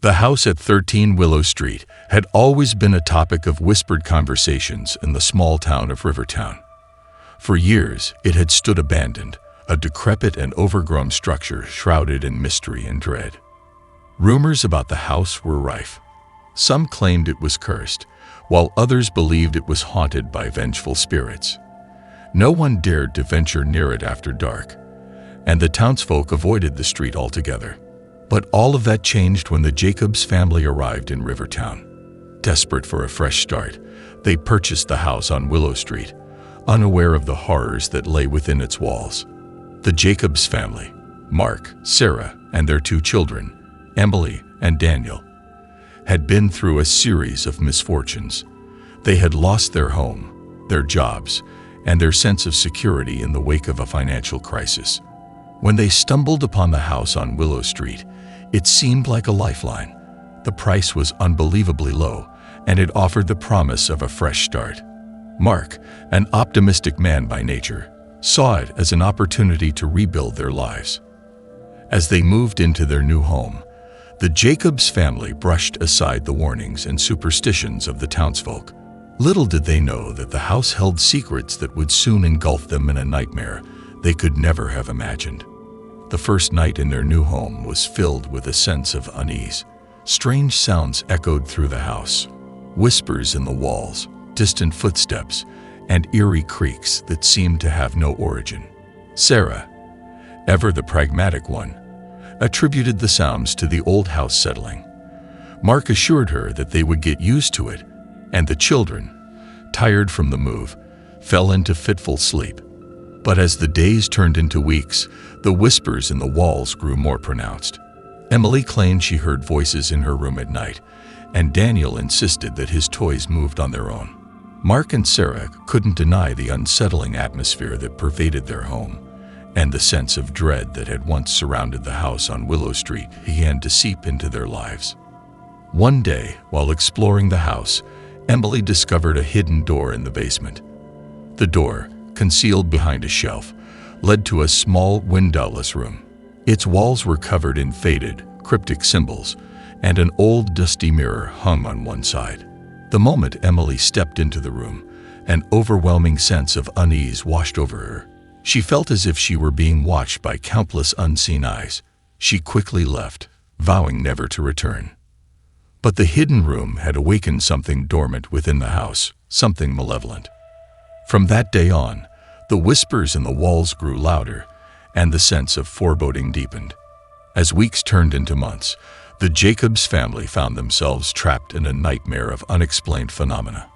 The house at 13 Willow Street had always been a topic of whispered conversations in the small town of Rivertown. For years, it had stood abandoned, a decrepit and overgrown structure shrouded in mystery and dread. Rumors about the house were rife. Some claimed it was cursed, while others believed it was haunted by vengeful spirits. No one dared to venture near it after dark, and the townsfolk avoided the street altogether. But all of that changed when the Jacobs family arrived in Rivertown. Desperate for a fresh start, they purchased the house on Willow Street, unaware of the horrors that lay within its walls. The Jacobs family, Mark, Sarah, and their 2 children, Emily and Daniel, had been through a series of misfortunes. They had lost their home, their jobs, and their sense of security in the wake of a financial crisis. When they stumbled upon the house on Willow Street, it seemed like a lifeline. The price was unbelievably low, and it offered the promise of a fresh start. Mark, an optimistic man by nature, saw it as an opportunity to rebuild their lives. As they moved into their new home, the Jacobs family brushed aside the warnings and superstitions of the townsfolk. Little did they know that the house held secrets that would soon engulf them in a nightmare they could never have imagined. The first night in their new home was filled with a sense of unease. Strange sounds echoed through the house, whispers in the walls, distant footsteps, and eerie creaks that seemed to have no origin. Sarah, ever the pragmatic one, attributed the sounds to the old house settling. Mark assured her that they would get used to it, and the children, tired from the move, fell into fitful sleep. But as the days turned into weeks, the whispers in the walls grew more pronounced. Emily claimed she heard voices in her room at night, and Daniel insisted that his toys moved on their own. Mark and Sarah couldn't deny the unsettling atmosphere that pervaded their home, and the sense of dread that had once surrounded the house on Willow Street began to seep into their lives. One day, while exploring the house, Emily discovered a hidden door in the basement. The door, concealed behind a shelf, led to a small windowless room. Its walls were covered in faded, cryptic symbols, and an old dusty mirror hung on one side. The moment Emily stepped into the room, an overwhelming sense of unease washed over her. She felt as if she were being watched by countless unseen eyes. She quickly left, vowing never to return. But the hidden room had awakened something dormant within the house, something malevolent. From that day on, the whispers in the walls grew louder, and the sense of foreboding deepened. As weeks turned into months, the Jacobs family found themselves trapped in a nightmare of unexplained phenomena.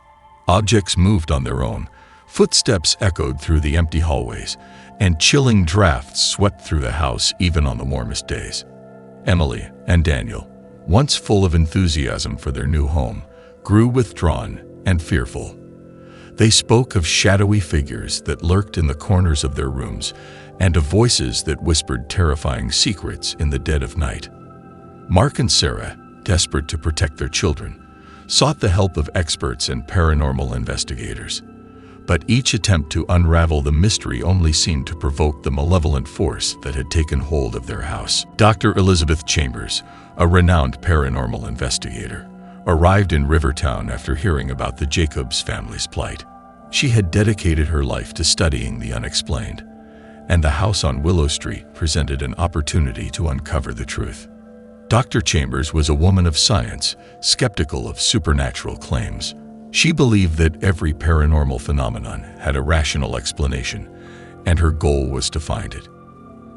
Objects moved on their own, footsteps echoed through the empty hallways, and chilling drafts swept through the house even on the warmest days. Emily and Daniel, once full of enthusiasm for their new home, grew withdrawn and fearful. They spoke of shadowy figures that lurked in the corners of their rooms and of voices that whispered terrifying secrets in the dead of night. Mark and Sarah, desperate to protect their children, sought the help of experts and paranormal investigators. But each attempt to unravel the mystery only seemed to provoke the malevolent force that had taken hold of their house. Dr. Elizabeth Chambers, a renowned paranormal investigator, arrived in Rivertown after hearing about the Jacobs family's plight. She had dedicated her life to studying the unexplained, and the house on Willow Street presented an opportunity to uncover the truth. Dr. Chambers was a woman of science, skeptical of supernatural claims. She believed that every paranormal phenomenon had a rational explanation, and her goal was to find it.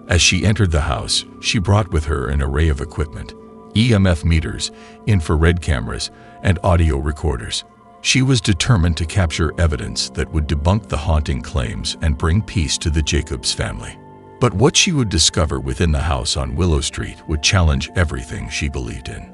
As she entered the house, she brought with her an array of equipment: EMF meters, infrared cameras, and audio recorders. She was determined to capture evidence that would debunk the haunting claims and bring peace to the Jacobs family. But what she would discover within the house on Willow Street would challenge everything she believed in.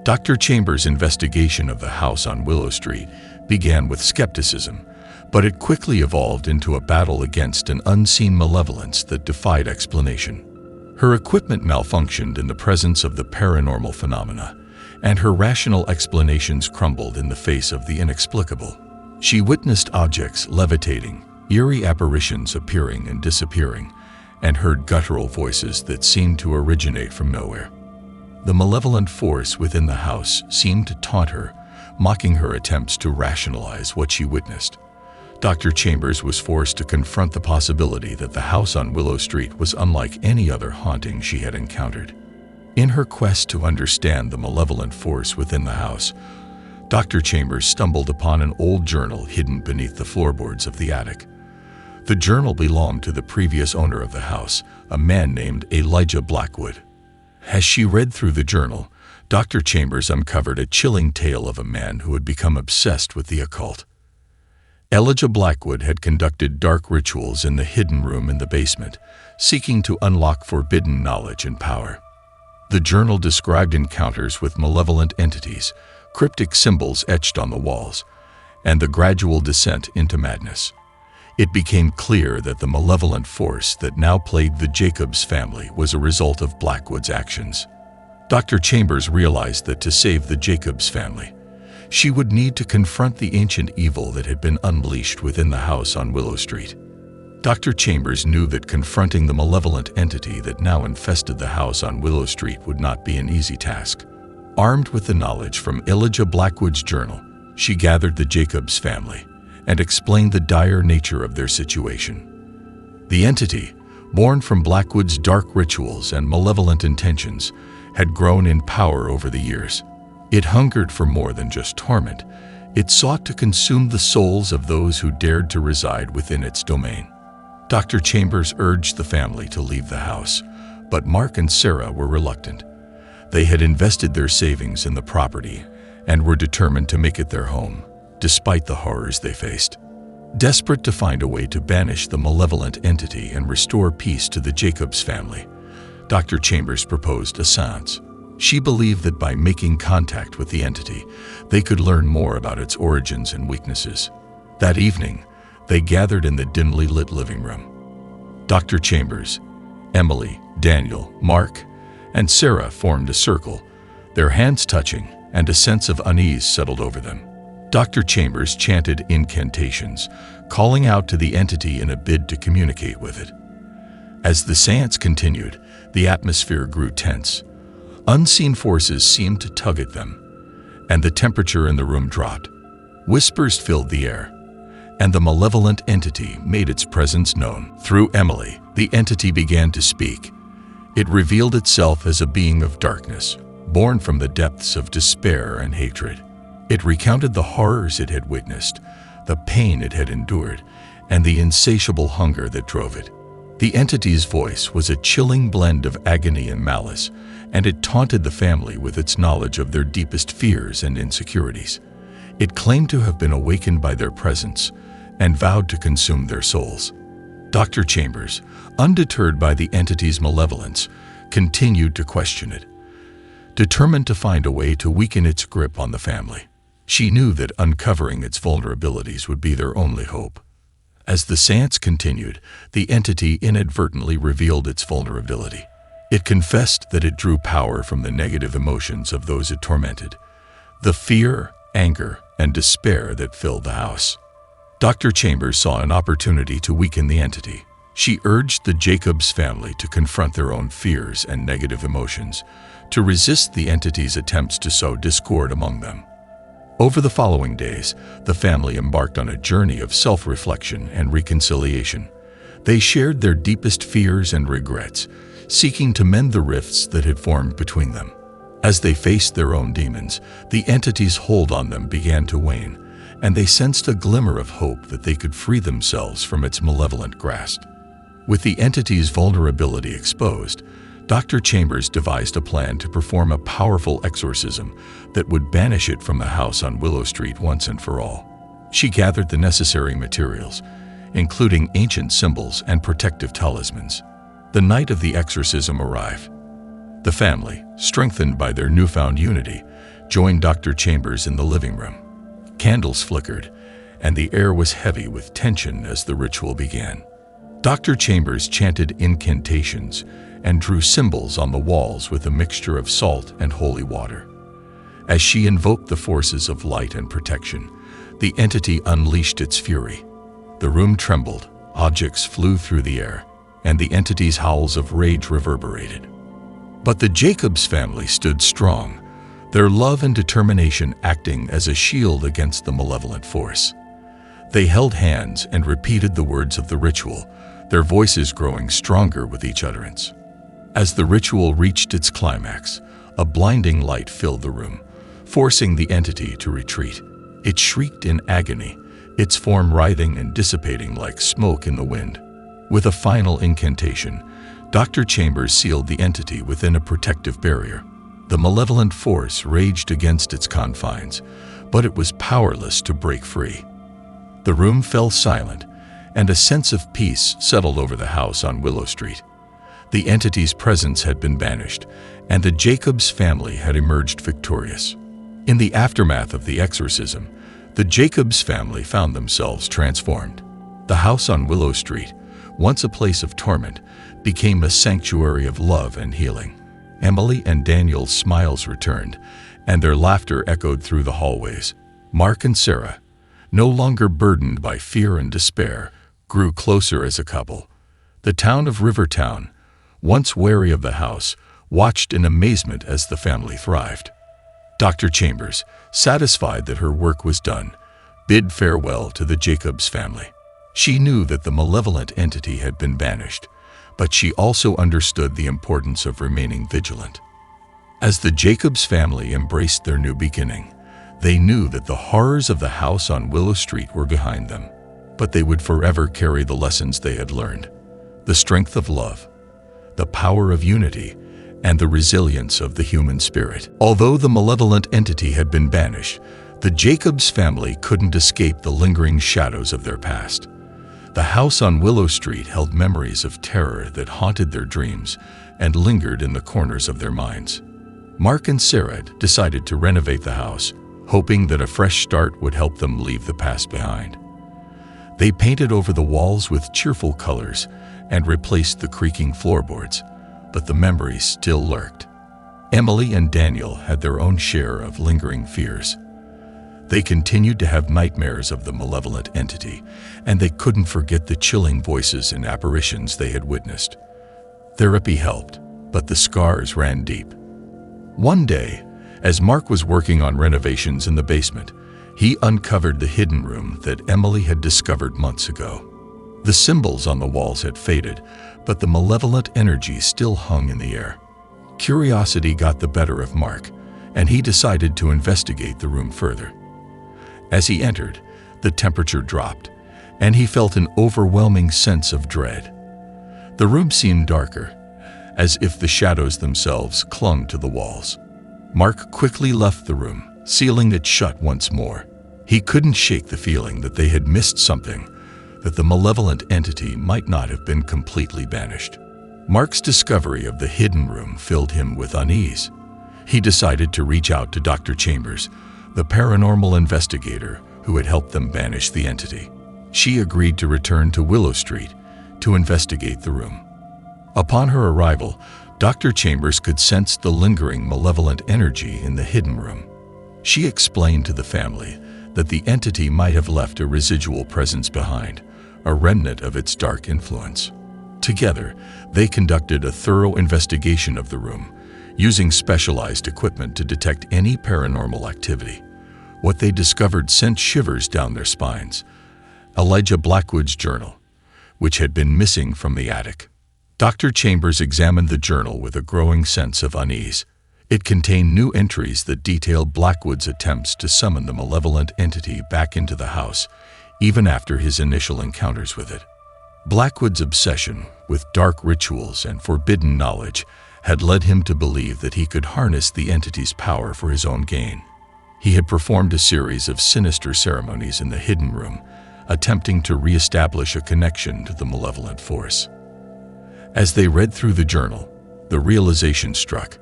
Dr. Chambers' investigation of the house on Willow Street began with skepticism, but it quickly evolved into a battle against an unseen malevolence that defied explanation. Her equipment malfunctioned in the presence of the paranormal phenomena, and her rational explanations crumbled in the face of the inexplicable. She witnessed objects levitating, eerie apparitions appearing and disappearing, and heard guttural voices that seemed to originate from nowhere. The malevolent force within the house seemed to taunt her, mocking her attempts to rationalize what she witnessed. Dr. Chambers was forced to confront the possibility that the house on Willow Street was unlike any other haunting she had encountered. In her quest to understand the malevolent force within the house, Dr. Chambers stumbled upon an old journal hidden beneath the floorboards of the attic. The journal belonged to the previous owner of the house, a man named Elijah Blackwood. As she read through the journal, Dr. Chambers uncovered a chilling tale of a man who had become obsessed with the occult. Elijah Blackwood had conducted dark rituals in the hidden room in the basement, seeking to unlock forbidden knowledge and power. The journal described encounters with malevolent entities, cryptic symbols etched on the walls, and the gradual descent into madness. It became clear that the malevolent force that now plagued the Jacobs family was a result of Blackwood's actions. Dr. Chambers realized that to save the Jacobs family, she would need to confront the ancient evil that had been unleashed within the house on Willow Street. Dr. Chambers knew that confronting the malevolent entity that now infested the house on Willow Street would not be an easy task. Armed with the knowledge from Elijah Blackwood's journal, she gathered the Jacobs family and explained the dire nature of their situation. The entity, born from Blackwood's dark rituals and malevolent intentions, had grown in power over the years. It hungered for more than just torment. It sought to consume the souls of those who dared to reside within its domain. Dr. Chambers urged the family to leave the house, but Mark and Sarah were reluctant. They had invested their savings in the property and were determined to make it their home, despite the horrors they faced. Desperate to find a way to banish the malevolent entity and restore peace to the Jacobs family, Dr. Chambers proposed a seance. She believed that by making contact with the entity, they could learn more about its origins and weaknesses. That evening, they gathered in the dimly lit living room. Dr. Chambers, Emily, Daniel, Mark, and Sarah formed a circle, their hands touching, and a sense of unease settled over them. Dr. Chambers chanted incantations, calling out to the entity in a bid to communicate with it. As the seance continued, the atmosphere grew tense. Unseen forces seemed to tug at them, and the temperature in the room dropped. Whispers filled the air, and the malevolent entity made its presence known. Through Emily, the entity began to speak. It revealed itself as a being of darkness, born from the depths of despair and hatred. It recounted the horrors it had witnessed, the pain it had endured, and the insatiable hunger that drove it. The entity's voice was a chilling blend of agony and malice, and it taunted the family with its knowledge of their deepest fears and insecurities. It claimed to have been awakened by their presence and vowed to consume their souls. Dr. Chambers, undeterred by the entity's malevolence, continued to question it, determined to find a way to weaken its grip on the family. She knew that uncovering its vulnerabilities would be their only hope. As the seance continued, the entity inadvertently revealed its vulnerability. It confessed that it drew power from the negative emotions of those it tormented, the fear, anger, and despair that filled the house. Dr. Chambers saw an opportunity to weaken the entity. She urged the Jacobs family to confront their own fears and negative emotions, to resist the entity's attempts to sow discord among them. Over the following days, the family embarked on a journey of self-reflection and reconciliation. They shared their deepest fears and regrets, seeking to mend the rifts that had formed between them. As they faced their own demons, the entity's hold on them began to wane, and they sensed a glimmer of hope that they could free themselves from its malevolent grasp. With the entity's vulnerability exposed, Dr. Chambers devised a plan to perform a powerful exorcism that would banish it from the house on Willow Street once and for all. She gathered the necessary materials, including ancient symbols and protective talismans. The night of the exorcism arrived. The family, strengthened by their newfound unity, joined Dr. Chambers in the living room. Candles flickered, and the air was heavy with tension as the ritual began. Dr. Chambers chanted incantations and drew symbols on the walls with a mixture of salt and holy water. As she invoked the forces of light and protection, the entity unleashed its fury. The room trembled, objects flew through the air, and the entity's howls of rage reverberated. But the Jacobs family stood strong, their love and determination acting as a shield against the malevolent force. They held hands and repeated the words of the ritual, their voices growing stronger with each utterance. As the ritual reached its climax, a blinding light filled the room, forcing the entity to retreat. It shrieked in agony, its form writhing and dissipating like smoke in the wind. With a final incantation, Dr. Chambers sealed the entity within a protective barrier. The malevolent force raged against its confines, but it was powerless to break free. The room fell silent, and a sense of peace settled over the house on Willow Street. The entity's presence had been banished, and the Jacobs family had emerged victorious. In the aftermath of the exorcism, the Jacobs family found themselves transformed. The house on Willow Street, once a place of torment, became a sanctuary of love and healing. Emily and Daniel's smiles returned, and their laughter echoed through the hallways. Mark and Sarah, no longer burdened by fear and despair, grew closer as a couple. The town of Rivertown, once wary of the house, watched in amazement as the family thrived. Dr. Chambers, satisfied that her work was done, bid farewell to the Jacobs family. She knew that the malevolent entity had been banished, but she also understood the importance of remaining vigilant. As the Jacobs family embraced their new beginning, they knew that the horrors of the house on Willow Street were behind them, but they would forever carry the lessons they had learned: the strength of love, the power of unity, and the resilience of the human spirit. Although the malevolent entity had been banished, the Jacobs family couldn't escape the lingering shadows of their past. The house on Willow Street held memories of terror that haunted their dreams and lingered in the corners of their minds. Mark and Sarah decided to renovate the house, hoping that a fresh start would help them leave the past behind. They painted over the walls with cheerful colors and replaced the creaking floorboards, but the memories still lurked. Emily and Daniel had their own share of lingering fears. They continued to have nightmares of the malevolent entity, and they couldn't forget the chilling voices and apparitions they had witnessed. Therapy helped, but the scars ran deep. One day, as Mark was working on renovations in the basement, he uncovered the hidden room that Emily had discovered months ago. The symbols on the walls had faded, but the malevolent energy still hung in the air. Curiosity got the better of Mark, and he decided to investigate the room further. As he entered, the temperature dropped, and he felt an overwhelming sense of dread. The room seemed darker, as if the shadows themselves clung to the walls. Mark quickly left the room, sealing it shut once more. He couldn't shake the feeling that they had missed something, that the malevolent entity might not have been completely banished. Mark's discovery of the hidden room filled him with unease. He decided to reach out to Dr. Chambers, the paranormal investigator who had helped them banish the entity. She agreed to return to Willow Street to investigate the room. Upon her arrival, Dr. Chambers could sense the lingering malevolent energy in the hidden room. She explained to the family that the entity might have left a residual presence behind, a remnant of its dark influence. Together, they conducted a thorough investigation of the room, using specialized equipment to detect any paranormal activity. What they discovered sent shivers down their spines: Elijah Blackwood's journal, which had been missing from the attic. Dr. Chambers examined the journal with a growing sense of unease. It contained new entries that detailed Blackwood's attempts to summon the malevolent entity back into the house, even after his initial encounters with it. Blackwood's obsession with dark rituals and forbidden knowledge had led him to believe that he could harness the entity's power for his own gain. He had performed a series of sinister ceremonies in the hidden room, attempting to re-establish a connection to the malevolent force. As they read through the journal, the realization struck: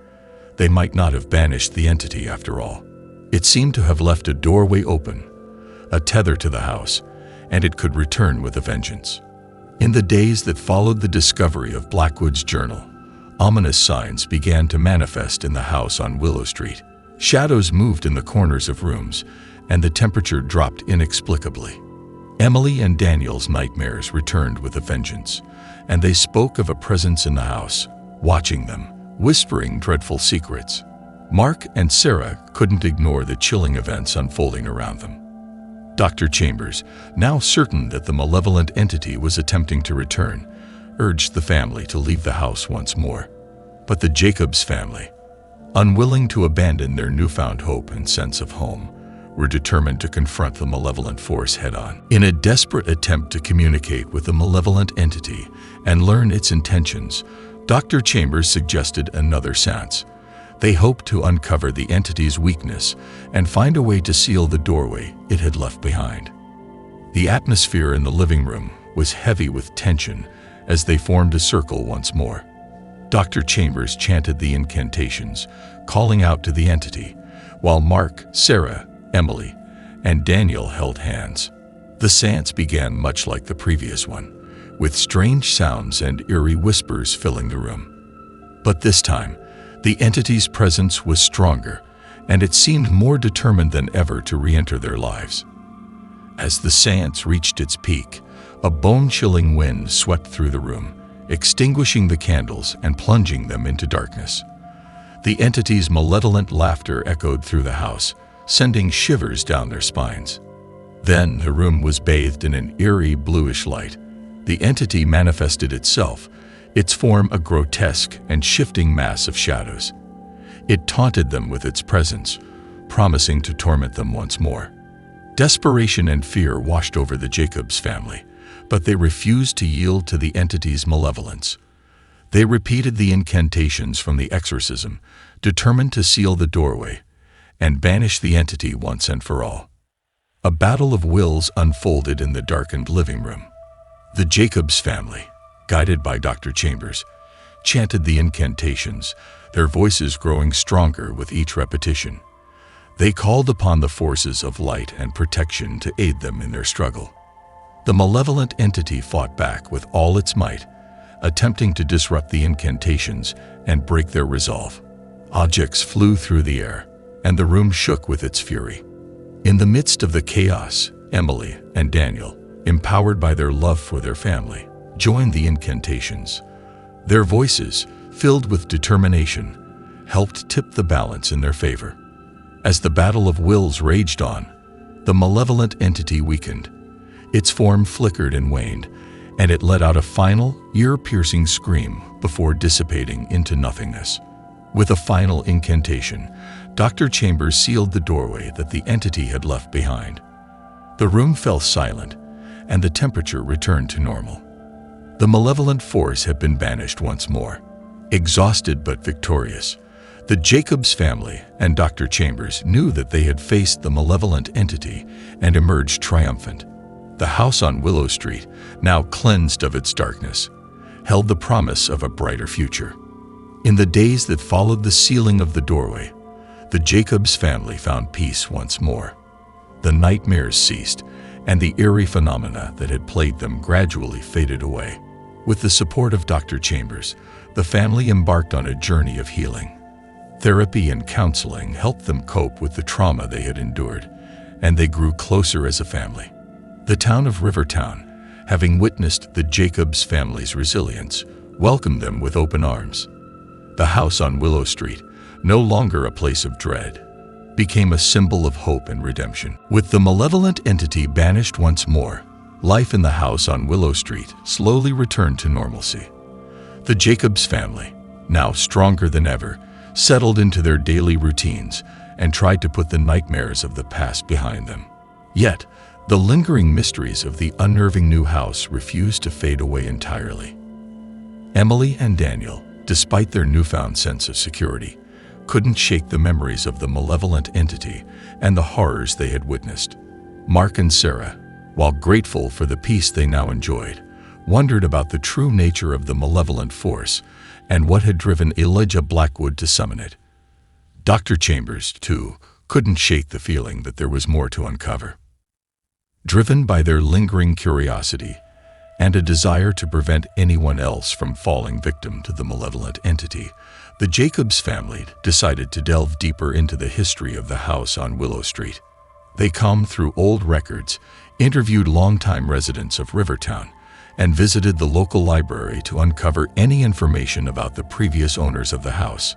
they might not have banished the entity after all. It seemed to have left a doorway open, a tether to the house, and it could return with a vengeance. In the days that followed the discovery of Blackwood's journal, ominous signs began to manifest in the house on Willow Street. Shadows moved in the corners of rooms, and the temperature dropped inexplicably. Emily and Daniel's nightmares returned with a vengeance, and they spoke of a presence in the house, watching them, whispering dreadful secrets. Mark and Sarah couldn't ignore the chilling events unfolding around them. Dr. Chambers, now certain that the malevolent entity was attempting to return, urged the family to leave the house once more. But the Jacobs family, unwilling to abandon their newfound hope and sense of home, were determined to confront the malevolent force head-on. In a desperate attempt to communicate with the malevolent entity and learn its intentions, Dr. Chambers suggested another seance. They hoped to uncover the entity's weakness and find a way to seal the doorway it had left behind. The atmosphere in the living room was heavy with tension as they formed a circle once more. Dr. Chambers chanted the incantations, calling out to the entity, while Mark, Sarah, Emily, and Daniel held hands. The seance began much like the previous one, with strange sounds and eerie whispers filling the room. But this time, the entity's presence was stronger, and it seemed more determined than ever to re-enter their lives. As the seance reached its peak, a bone-chilling wind swept through the room, extinguishing the candles and plunging them into darkness. The entity's malevolent laughter echoed through the house, sending shivers down their spines. Then the room was bathed in an eerie bluish light. The entity manifested itself, its form a grotesque and shifting mass of shadows. It taunted them with its presence, promising to torment them once more. Desperation and fear washed over the Jacobs family, but they refused to yield to the entity's malevolence. They repeated the incantations from the exorcism, determined to seal the doorway and banish the entity once and for all. A battle of wills unfolded in the darkened living room. The Jacobs family, guided by Dr. Chambers, chanted the incantations, their voices growing stronger with each repetition. They called upon the forces of light and protection to aid them in their struggle. The malevolent entity fought back with all its might, attempting to disrupt the incantations and break their resolve. Objects flew through the air, and the room shook with its fury. In the midst of the chaos, Emily and Daniel, empowered by their love for their family, joined the incantations. Their voices, filled with determination, helped tip the balance in their favor. As the battle of wills raged on, the malevolent entity weakened. Its form flickered and waned, and it let out a final, ear-piercing scream before dissipating into nothingness. With a final incantation, Dr. Chambers sealed the doorway that the entity had left behind. The room fell silent, and the temperature returned to normal. The malevolent force had been banished once more. Exhausted but victorious, the Jacobs family and Dr. Chambers knew that they had faced the malevolent entity and emerged triumphant. The house on Willow Street, now cleansed of its darkness, held the promise of a brighter future. In the days that followed the sealing of the doorway, the Jacobs family found peace once more. The nightmares ceased, and the eerie phenomena that had plagued them gradually faded away. With the support of Dr. Chambers, the family embarked on a journey of healing. Therapy and counseling helped them cope with the trauma they had endured, and they grew closer as a family. The town of Rivertown, having witnessed the Jacobs family's resilience, welcomed them with open arms. The house on Willow Street, no longer a place of dread, became a symbol of hope and redemption. With the malevolent entity banished once more, life in the house on Willow Street slowly returned to normalcy. The Jacobs family, now stronger than ever, settled into their daily routines and tried to put the nightmares of the past behind them. Yet, the lingering mysteries of the unnerving new house refused to fade away entirely. Emily and Daniel, despite their newfound sense of security, couldn't shake the memories of the malevolent entity and the horrors they had witnessed. Mark and Sarah, while grateful for the peace they now enjoyed, wondered about the true nature of the malevolent force and what had driven Elijah Blackwood to summon it. Dr. Chambers, too, couldn't shake the feeling that there was more to uncover. Driven by their lingering curiosity and a desire to prevent anyone else from falling victim to the malevolent entity, the Jacobs family decided to delve deeper into the history of the house on Willow Street. They combed through old records, interviewed longtime residents of Rivertown, and visited the local library to uncover any information about the previous owners of the house.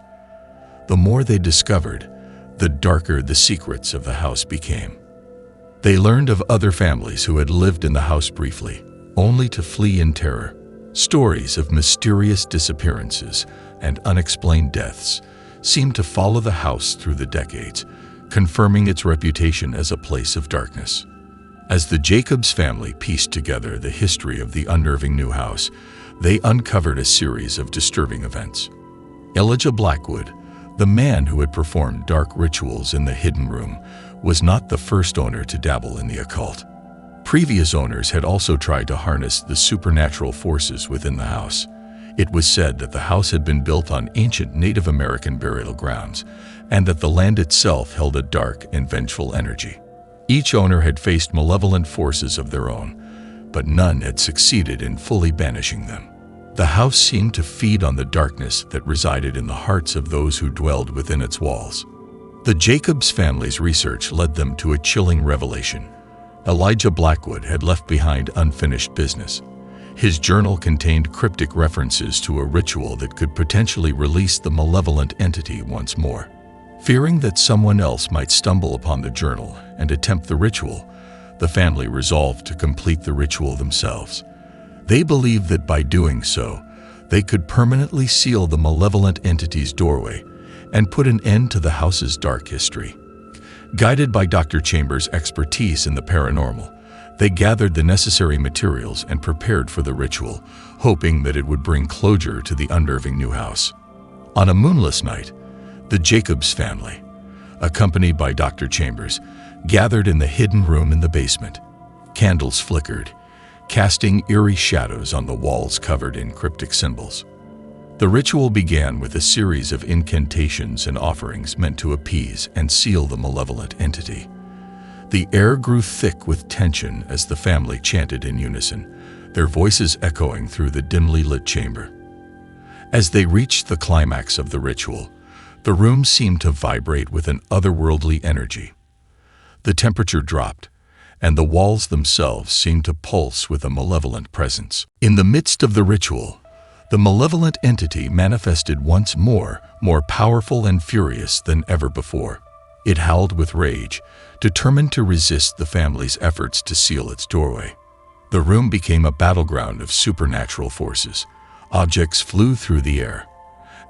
The more they discovered, the darker the secrets of the house became. They learned of other families who had lived in the house briefly, only to flee in terror. Stories of mysterious disappearances and unexplained deaths seemed to follow the house through the decades, confirming its reputation as a place of darkness. As the Jacobs family pieced together the history of the unnerving new house, they uncovered a series of disturbing events. Elijah Blackwood, the man who had performed dark rituals in the hidden room, was not the first owner to dabble in the occult. Previous owners had also tried to harness the supernatural forces within the house. It was said that the house had been built on ancient Native American burial grounds, and that the land itself held a dark and vengeful energy. Each owner had faced malevolent forces of their own, but none had succeeded in fully banishing them. The house seemed to feed on the darkness that resided in the hearts of those who dwelled within its walls. The Jacobs family's research led them to a chilling revelation. Elijah Blackwood had left behind unfinished business. His journal contained cryptic references to a ritual that could potentially release the malevolent entity once more. Fearing that someone else might stumble upon the journal and attempt the ritual, the family resolved to complete the ritual themselves. They believed that by doing so, they could permanently seal the malevolent entity's doorway and put an end to the house's dark history. Guided by Dr. Chambers' expertise in the paranormal, they gathered the necessary materials and prepared for the ritual, hoping that it would bring closure to the unnerving new house. On a moonless night, the Jacobs family, accompanied by Dr. Chambers, gathered in the hidden room in the basement. Candles flickered, casting eerie shadows on the walls covered in cryptic symbols. The ritual began with a series of incantations and offerings meant to appease and seal the malevolent entity. The air grew thick with tension as the family chanted in unison, their voices echoing through the dimly lit chamber. As they reached the climax of the ritual, the room seemed to vibrate with an otherworldly energy. The temperature dropped, and the walls themselves seemed to pulse with a malevolent presence. In the midst of the ritual, the malevolent entity manifested once more powerful and furious than ever before. It howled with rage, determined to resist the family's efforts to seal its doorway. The room became a battleground of supernatural forces. Objects flew through the air,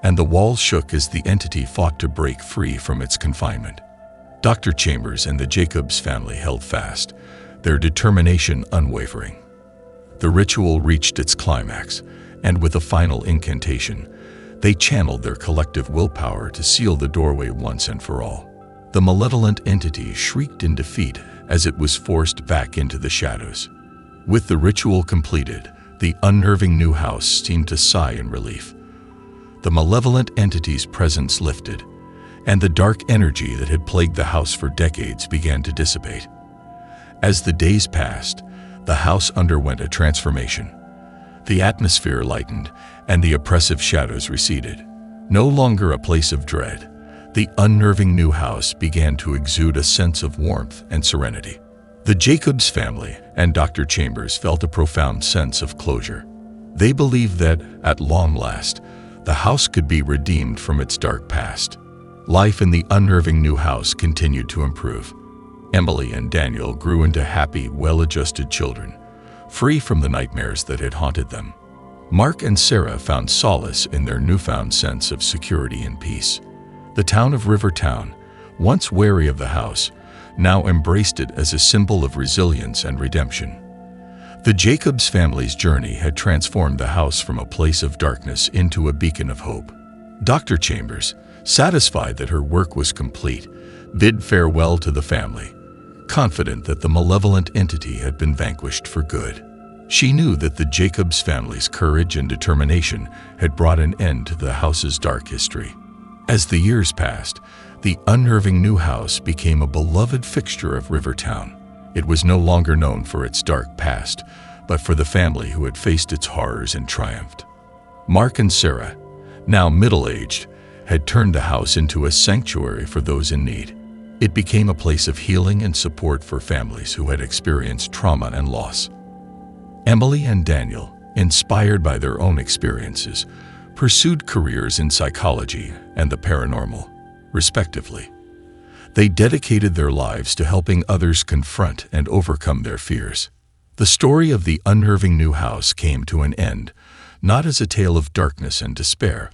and the walls shook as the entity fought to break free from its confinement. Dr. Chambers and the Jacobs family held fast, their determination unwavering. The ritual reached its climax, and with a final incantation, they channeled their collective willpower to seal the doorway once and for all. The malevolent entity shrieked in defeat as it was forced back into the shadows. With the ritual completed, the unnerving new house seemed to sigh in relief. The malevolent entity's presence lifted, and the dark energy that had plagued the house for decades began to dissipate. As the days passed, the house underwent a transformation. The atmosphere lightened, and the oppressive shadows receded. No longer a place of dread, the unnerving new house began to exude a sense of warmth and serenity. The Jacobs family and Dr. Chambers felt a profound sense of closure. They believed that, at long last, the house could be redeemed from its dark past. Life in the unnerving new house continued to improve. Emily and Daniel grew into happy, well-adjusted children, free from the nightmares that had haunted them. Mark and Sarah found solace in their newfound sense of security and peace. The town of Rivertown, once wary of the house, now embraced it as a symbol of resilience and redemption. The Jacobs family's journey had transformed the house from a place of darkness into a beacon of hope. Dr. Chambers, satisfied that her work was complete, bid farewell to the family, confident that the malevolent entity had been vanquished for good. She knew that the Jacobs family's courage and determination had brought an end to the house's dark history. As the years passed, the unnerving new house became a beloved fixture of Rivertown. It was no longer known for its dark past, but for the family who had faced its horrors and triumphed. Mark and Sarah, now middle-aged, had turned the house into a sanctuary for those in need. It became a place of healing and support for families who had experienced trauma and loss. Emily and Daniel, inspired by their own experiences, pursued careers in psychology and the paranormal, respectively. They dedicated their lives to helping others confront and overcome their fears. The story of the unnerving new house came to an end, not as a tale of darkness and despair,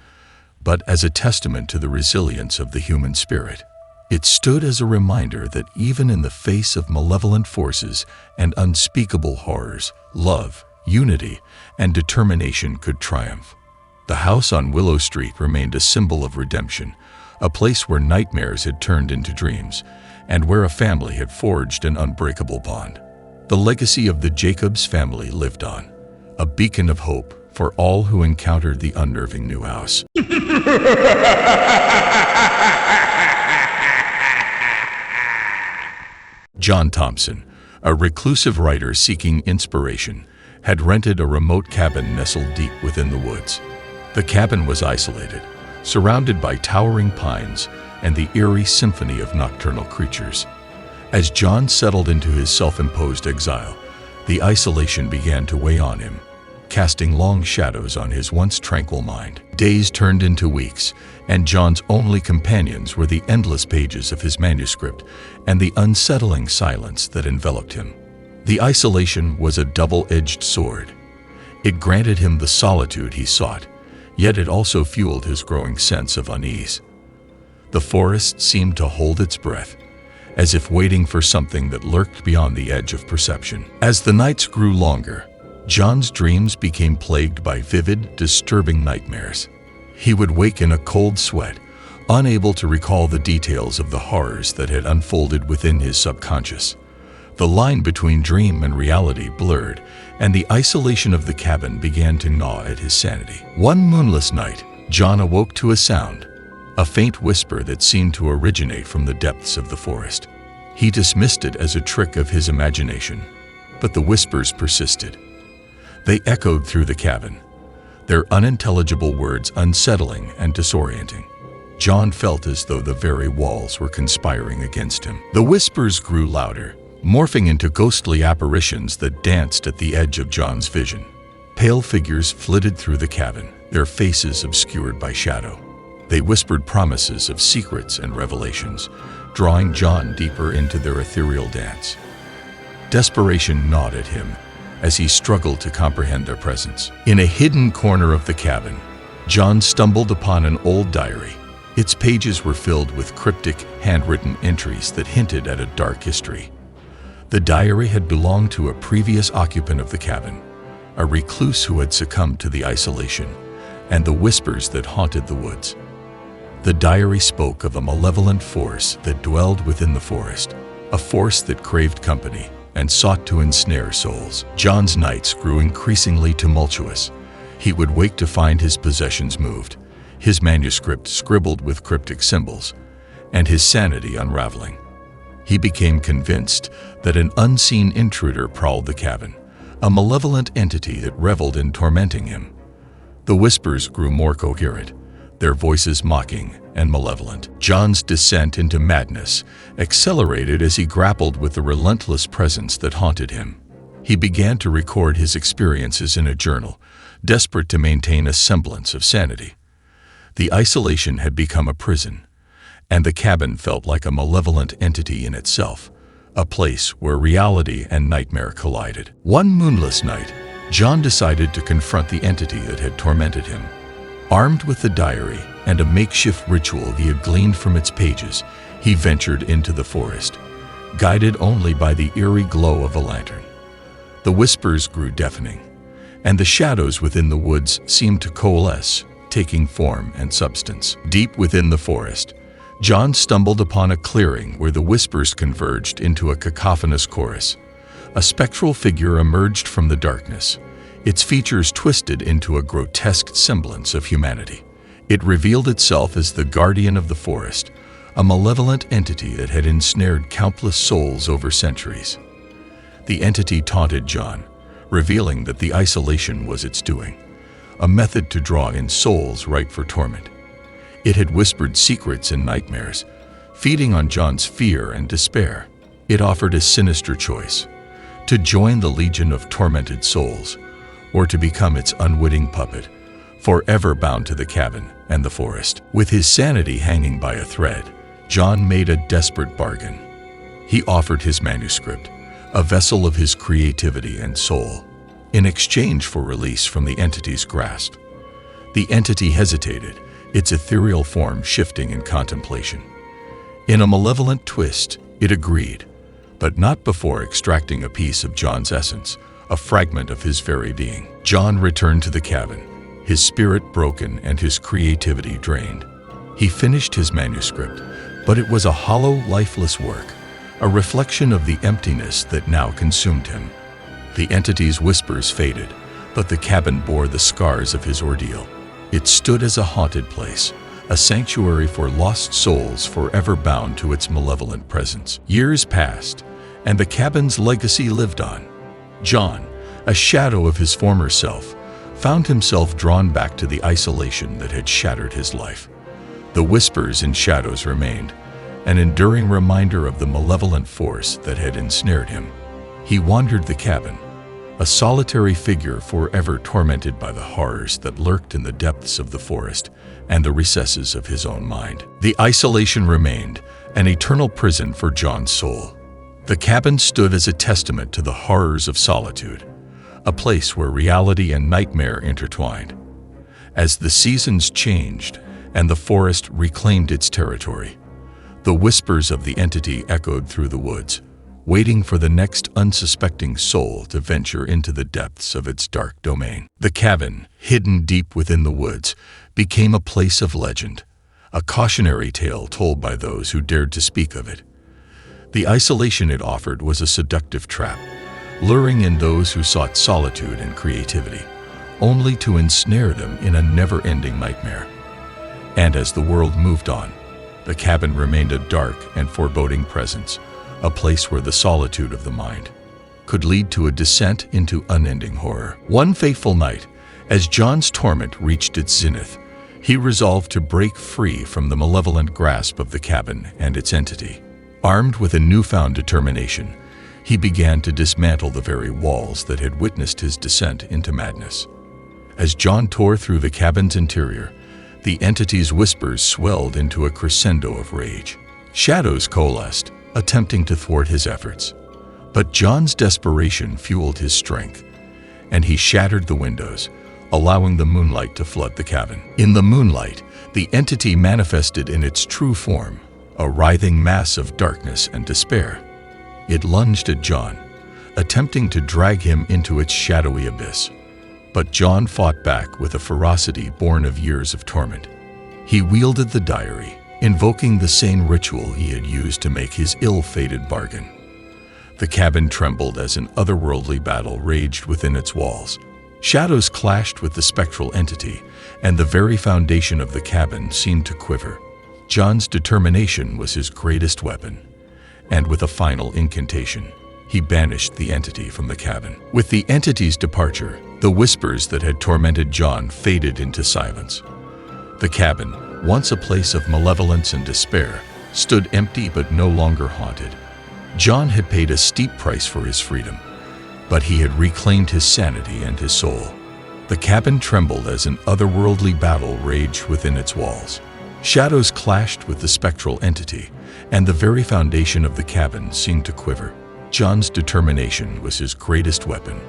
but as a testament to the resilience of the human spirit. It stood as a reminder that even in the face of malevolent forces and unspeakable horrors, love, unity, and determination could triumph. The house on Willow Street remained a symbol of redemption, a place where nightmares had turned into dreams, and where a family had forged an unbreakable bond. The legacy of the Jacobs family lived on, a beacon of hope for all who encountered the unnerving new house. John Thompson, a reclusive writer seeking inspiration, had rented a remote cabin nestled deep within the woods. The cabin was isolated, surrounded by towering pines and the eerie symphony of nocturnal creatures. As John settled into his self-imposed exile, the isolation began to weigh on him, casting long shadows on his once tranquil mind. Days turned into weeks, and John's only companions were the endless pages of his manuscript and the unsettling silence that enveloped him. The isolation was a double-edged sword. It granted him the solitude he sought, yet it also fueled his growing sense of unease. The forest seemed to hold its breath, as if waiting for something that lurked beyond the edge of perception. As the nights grew longer, John's dreams became plagued by vivid, disturbing nightmares. He would wake in a cold sweat, unable to recall the details of the horrors that had unfolded within his subconscious. The line between dream and reality blurred, and the isolation of the cabin began to gnaw at his sanity. One moonless night, John awoke to a sound, a faint whisper that seemed to originate from the depths of the forest. He dismissed it as a trick of his imagination, but the whispers persisted. They echoed through the cabin, their unintelligible words unsettling and disorienting. John felt as though the very walls were conspiring against him. The whispers grew louder, morphing into ghostly apparitions that danced at the edge of John's vision. Pale figures flitted through the cabin, their faces obscured by shadow. They whispered promises of secrets and revelations, drawing John deeper into their ethereal dance. Desperation gnawed at him as he struggled to comprehend their presence. In a hidden corner of the cabin, John stumbled upon an old diary. Its pages were filled with cryptic, handwritten entries that hinted at a dark history. The diary had belonged to a previous occupant of the cabin, a recluse who had succumbed to the isolation and the whispers that haunted the woods. The diary spoke of a malevolent force that dwelled within the forest, a force that craved company and sought to ensnare souls. John's nights grew increasingly tumultuous. He would wake to find his possessions moved, his manuscript scribbled with cryptic symbols, and his sanity unraveling. He became convinced that an unseen intruder prowled the cabin, a malevolent entity that reveled in tormenting him. The whispers grew more coherent, their voices mocking and malevolent. John's descent into madness accelerated as he grappled with the relentless presence that haunted him. He began to record his experiences in a journal, desperate to maintain a semblance of sanity. The isolation had become a prison, and the cabin felt like a malevolent entity in itself, a place where reality and nightmare collided. One moonless night, John decided to confront the entity that had tormented him. Armed with the diary and a makeshift ritual he had gleaned from its pages, he ventured into the forest, guided only by the eerie glow of a lantern. The whispers grew deafening, and the shadows within the woods seemed to coalesce, taking form and substance. Deep within the forest, John stumbled upon a clearing where the whispers converged into a cacophonous chorus. A spectral figure emerged from the darkness, its features twisted into a grotesque semblance of humanity. It revealed itself as the guardian of the forest, a malevolent entity that had ensnared countless souls over centuries. The entity taunted John, revealing that the isolation was its doing, a method to draw in souls ripe for torment. It had whispered secrets and nightmares, Feeding on John's fear and despair, it offered a sinister choice: to join the legion of tormented souls, or to become its unwitting puppet, forever bound to the cabin and the forest. With his sanity hanging by a thread, John made a desperate bargain. He offered his manuscript, a vessel of his creativity and soul, in exchange for release from the entity's grasp. The entity hesitated, its ethereal form shifting in contemplation. In a malevolent twist, it agreed, but not before extracting a piece of John's essence, a fragment of his very being. John returned to the cabin, his spirit broken and his creativity drained. He finished his manuscript, but it was a hollow, lifeless work, a reflection of the emptiness that now consumed him. The entity's whispers faded, but the cabin bore the scars of his ordeal. It stood as a haunted place, a sanctuary for lost souls forever bound to its malevolent presence. Years passed, and the cabin's legacy lived on. John, a shadow of his former self, found himself drawn back to the isolation that had shattered his life. The whispers and shadows remained, an enduring reminder of the malevolent force that had ensnared him. He wandered the cabin, a solitary figure forever tormented by the horrors that lurked in the depths of the forest and the recesses of his own mind. The isolation remained, an eternal prison for John's soul. The cabin stood as a testament to the horrors of solitude, a place where reality and nightmare intertwined. As the seasons changed and the forest reclaimed its territory, the whispers of the entity echoed through the woods, waiting for the next unsuspecting soul to venture into the depths of its dark domain. The cabin, hidden deep within the woods, became a place of legend, a cautionary tale told by those who dared to speak of it. The isolation it offered was a seductive trap, luring in those who sought solitude and creativity, only to ensnare them in a never-ending nightmare. And as the world moved on, the cabin remained a dark and foreboding presence, a place where the solitude of the mind could lead to a descent into unending horror. One fateful night, as John's torment reached its zenith, he resolved to break free from the malevolent grasp of the cabin and its entity. Armed with a newfound determination, he began to dismantle the very walls that had witnessed his descent into madness. As John tore through the cabin's interior, the entity's whispers swelled into a crescendo of rage. Shadows coalesced, attempting to thwart his efforts. But John's desperation fueled his strength, and he shattered the windows, allowing the moonlight to flood the cabin. In the moonlight, the entity manifested in its true form, a writhing mass of darkness and despair. It lunged at John, attempting to drag him into its shadowy abyss. But John fought back with a ferocity born of years of torment. He wielded the diary, invoking the same ritual he had used to make his ill-fated bargain. The cabin trembled as an otherworldly battle raged within its walls. Shadows clashed with the spectral entity, and the very foundation of the cabin seemed to quiver. John's determination was his greatest weapon, and with a final incantation, he banished the entity from the cabin. With the entity's departure, the whispers that had tormented John faded into silence. The cabin, once a place of malevolence and despair, stood empty but no longer haunted. John had paid a steep price for his freedom, but he had reclaimed his sanity and his soul. The cabin trembled as an otherworldly battle raged within its walls. Shadows clashed with the spectral entity, and the very foundation of the cabin seemed to quiver. John's determination was his greatest weapon,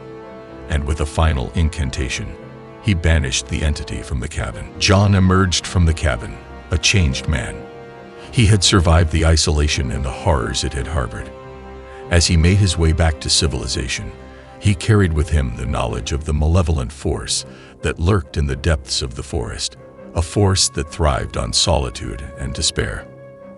and with a final incantation, he banished the entity from the cabin. John emerged from the cabin, a changed man. He had survived the isolation and the horrors it had harbored. As he made his way back to civilization, he carried with him the knowledge of the malevolent force that lurked in the depths of the forest, a force that thrived on solitude and despair.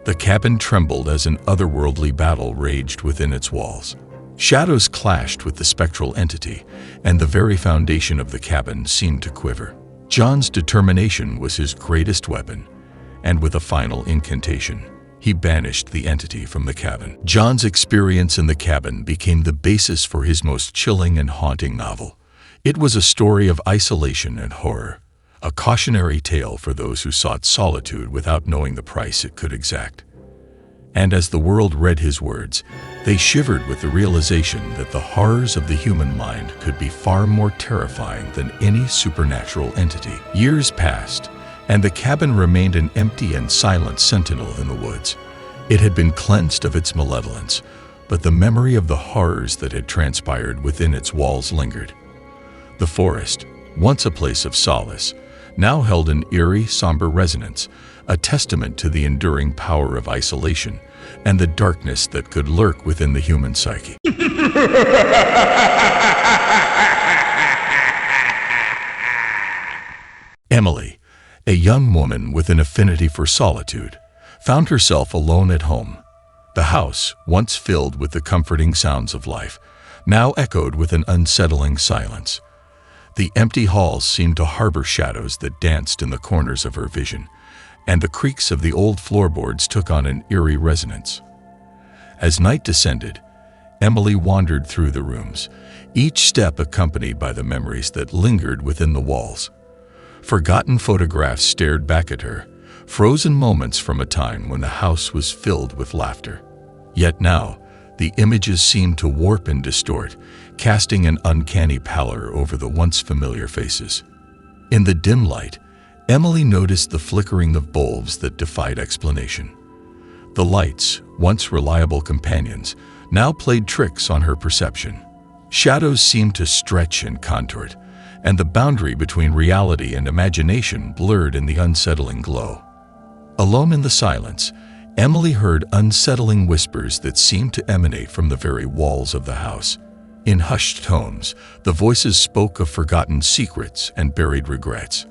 The cabin trembled as an otherworldly battle raged within its walls. Shadows clashed with the spectral entity, and the very foundation of the cabin seemed to quiver. John's determination was his greatest weapon, and with a final incantation, he banished the entity from the cabin. John's experience in the cabin became the basis for his most chilling and haunting novel. It was a story of isolation and horror, a cautionary tale for those who sought solitude without knowing the price it could exact. And as the world read his words, they shivered with the realization that the horrors of the human mind could be far more terrifying than any supernatural entity. Years passed, and the cabin remained an empty and silent sentinel in the woods. It had been cleansed of its malevolence, but the memory of the horrors that had transpired within its walls lingered. The forest, once a place of solace, now held an eerie, somber resonance, a testament to the enduring power of isolation and the darkness that could lurk within the human psyche. Emily, a young woman with an affinity for solitude, found herself alone at home. The house, once filled with the comforting sounds of life, now echoed with an unsettling silence. The empty halls seemed to harbor shadows that danced in the corners of her vision, and the creaks of the old floorboards took on an eerie resonance. As night descended, Emily wandered through the rooms, each step accompanied by the memories that lingered within the walls. Forgotten photographs stared back at her, frozen moments from a time when the house was filled with laughter. Yet now, the images seemed to warp and distort, casting an uncanny pallor over the once familiar faces. In the dim light, Emily noticed the flickering of bulbs that defied explanation. The lights, once reliable companions, now played tricks on her perception. Shadows seemed to stretch and contort, and the boundary between reality and imagination blurred in the unsettling glow. Alone in the silence, Emily heard unsettling whispers that seemed to emanate from the very walls of the house. In hushed tones, the voices spoke of forgotten secrets and buried regrets.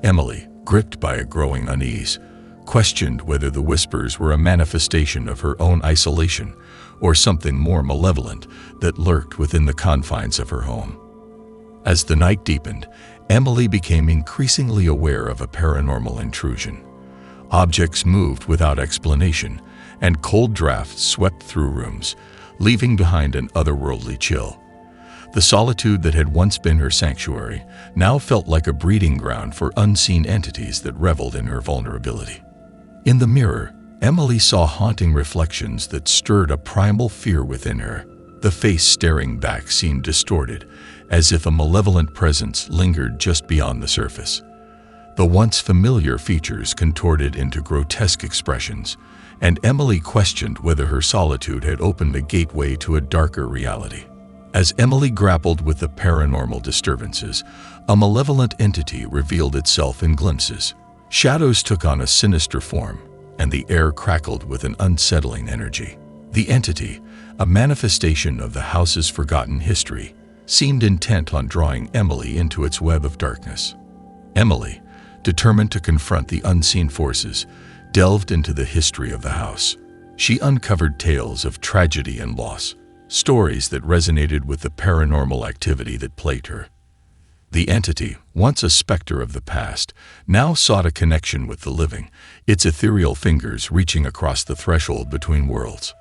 Emily, gripped by a growing unease, questioned whether the whispers were a manifestation of her own isolation or something more malevolent that lurked within the confines of her home. As the night deepened, Emily became increasingly aware of a paranormal intrusion. Objects moved without explanation, and cold drafts swept through rooms, leaving behind an otherworldly chill. The solitude that had once been her sanctuary now felt like a breeding ground for unseen entities that reveled in her vulnerability. In the mirror, Emily saw haunting reflections that stirred a primal fear within her. The face staring back seemed distorted, as if a malevolent presence lingered just beyond the surface. The once familiar features contorted into grotesque expressions, and Emily questioned whether her solitude had opened a gateway to a darker reality. As Emily grappled with the paranormal disturbances, a malevolent entity revealed itself in glimpses. Shadows took on a sinister form, and the air crackled with an unsettling energy. The entity, a manifestation of the house's forgotten history, seemed intent on drawing Emily into its web of darkness. Emily, determined to confront the unseen forces, delved into the history of the house. She uncovered tales of tragedy and loss, stories that resonated with the paranormal activity that plagued her. The entity, once a specter of the past, now sought a connection with the living, its ethereal fingers reaching across the threshold between worlds.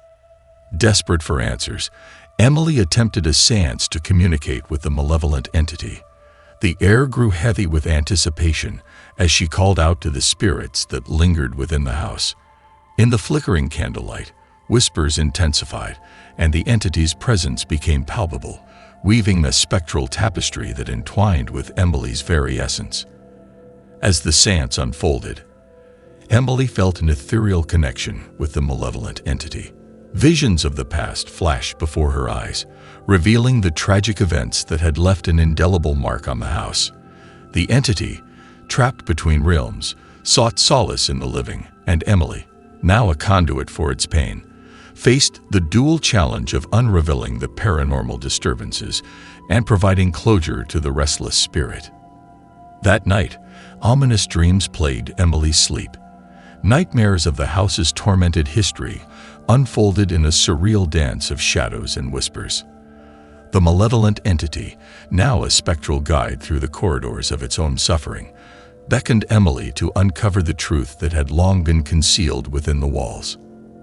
Desperate for answers, Emily attempted a seance to communicate with the malevolent entity. The air grew heavy with anticipation as she called out to the spirits that lingered within the house. In the flickering candlelight, whispers intensified, and the entity's presence became palpable, weaving a spectral tapestry that entwined with Emily's very essence. As the seance unfolded, Emily felt an ethereal connection with the malevolent entity. Visions of the past flashed before her eyes, revealing the tragic events that had left an indelible mark on the house. The entity, trapped between realms, sought solace in the living, and Emily, now a conduit for its pain, faced the dual challenge of unraveling the paranormal disturbances and providing closure to the restless spirit. That night, ominous dreams plagued Emily's sleep. Nightmares of the house's tormented history unfolded in a surreal dance of shadows and whispers. The malevolent entity, now a spectral guide through the corridors of its own suffering, beckoned Emily to uncover the truth that had long been concealed within the walls.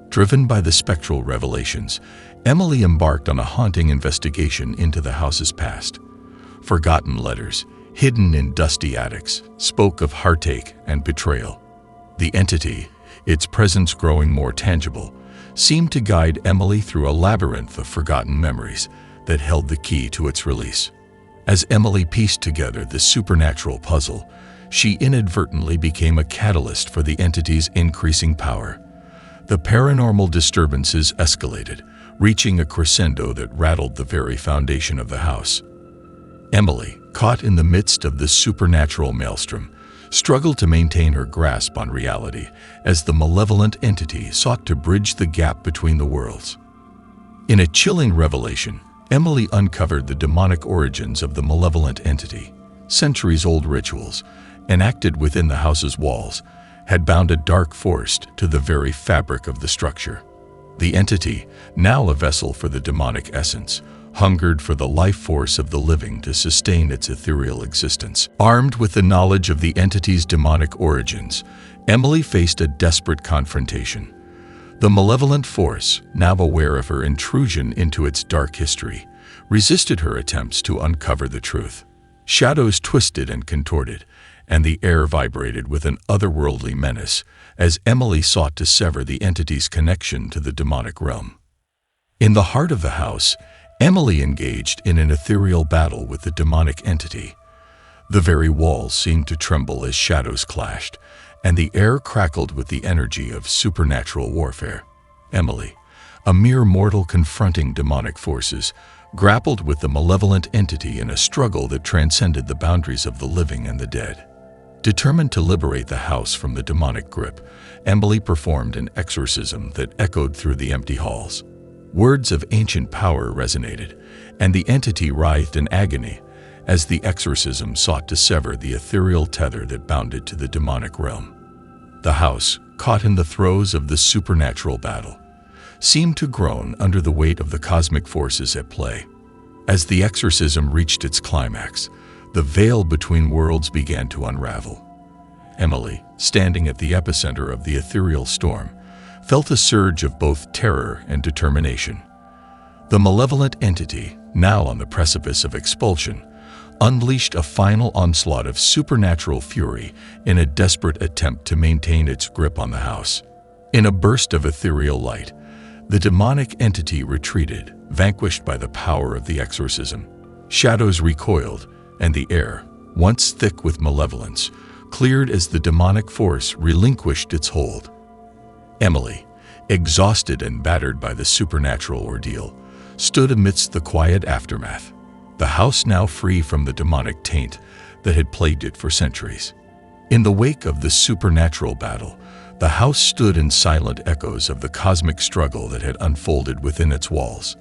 Driven by the spectral revelations, Emily embarked on a haunting investigation into the house's past. Forgotten letters, hidden in dusty attics, spoke of heartache and betrayal. The entity, its presence growing more tangible, seemed to guide Emily through a labyrinth of forgotten memories that held the key to its release. As Emily pieced together the supernatural puzzle, she inadvertently became a catalyst for the entity's increasing power. The paranormal disturbances escalated, reaching a crescendo that rattled the very foundation of the house. Emily, caught in the midst of this supernatural maelstrom, struggled to maintain her grasp on reality as the malevolent entity sought to bridge the gap between the worlds. In a chilling revelation, Emily uncovered the demonic origins of the malevolent entity. Centuries-old rituals, enacted within the house's walls, had bound a dark force to the very fabric of the structure. The entity, now a vessel for the demonic essence, hungered for the life force of the living to sustain its ethereal existence. Armed with the knowledge of the entity's demonic origins, Emily faced a desperate confrontation. The malevolent force, now aware of her intrusion into its dark history, resisted her attempts to uncover the truth. Shadows twisted and contorted, and the air vibrated with an otherworldly menace as Emily sought to sever the entity's connection to the demonic realm. In the heart of the house, Emily engaged in an ethereal battle with the demonic entity. The very walls seemed to tremble as shadows clashed, and the air crackled with the energy of supernatural warfare. Emily, a mere mortal confronting demonic forces, grappled with the malevolent entity in a struggle that transcended the boundaries of the living and the dead. Determined to liberate the house from the demonic grip, Emily performed an exorcism that echoed through the empty halls. Words of ancient power resonated, and the entity writhed in agony as the exorcism sought to sever the ethereal tether that bound it to the demonic realm. The house, caught in the throes of the supernatural battle, seemed to groan under the weight of the cosmic forces at play. As the exorcism reached its climax, the veil between worlds began to unravel. Emily, standing at the epicenter of the ethereal storm, felt a surge of both terror and determination. The malevolent entity, now on the precipice of expulsion, unleashed a final onslaught of supernatural fury in a desperate attempt to maintain its grip on the house. In a burst of ethereal light, the demonic entity retreated, vanquished by the power of the exorcism. Shadows recoiled, and the air, once thick with malevolence, cleared as the demonic force relinquished its hold. Emily, exhausted and battered by the supernatural ordeal, stood amidst the quiet aftermath, the house now free from the demonic taint that had plagued it for centuries. In the wake of the supernatural battle, the house stood in silent echoes of the cosmic struggle that had unfolded within its walls.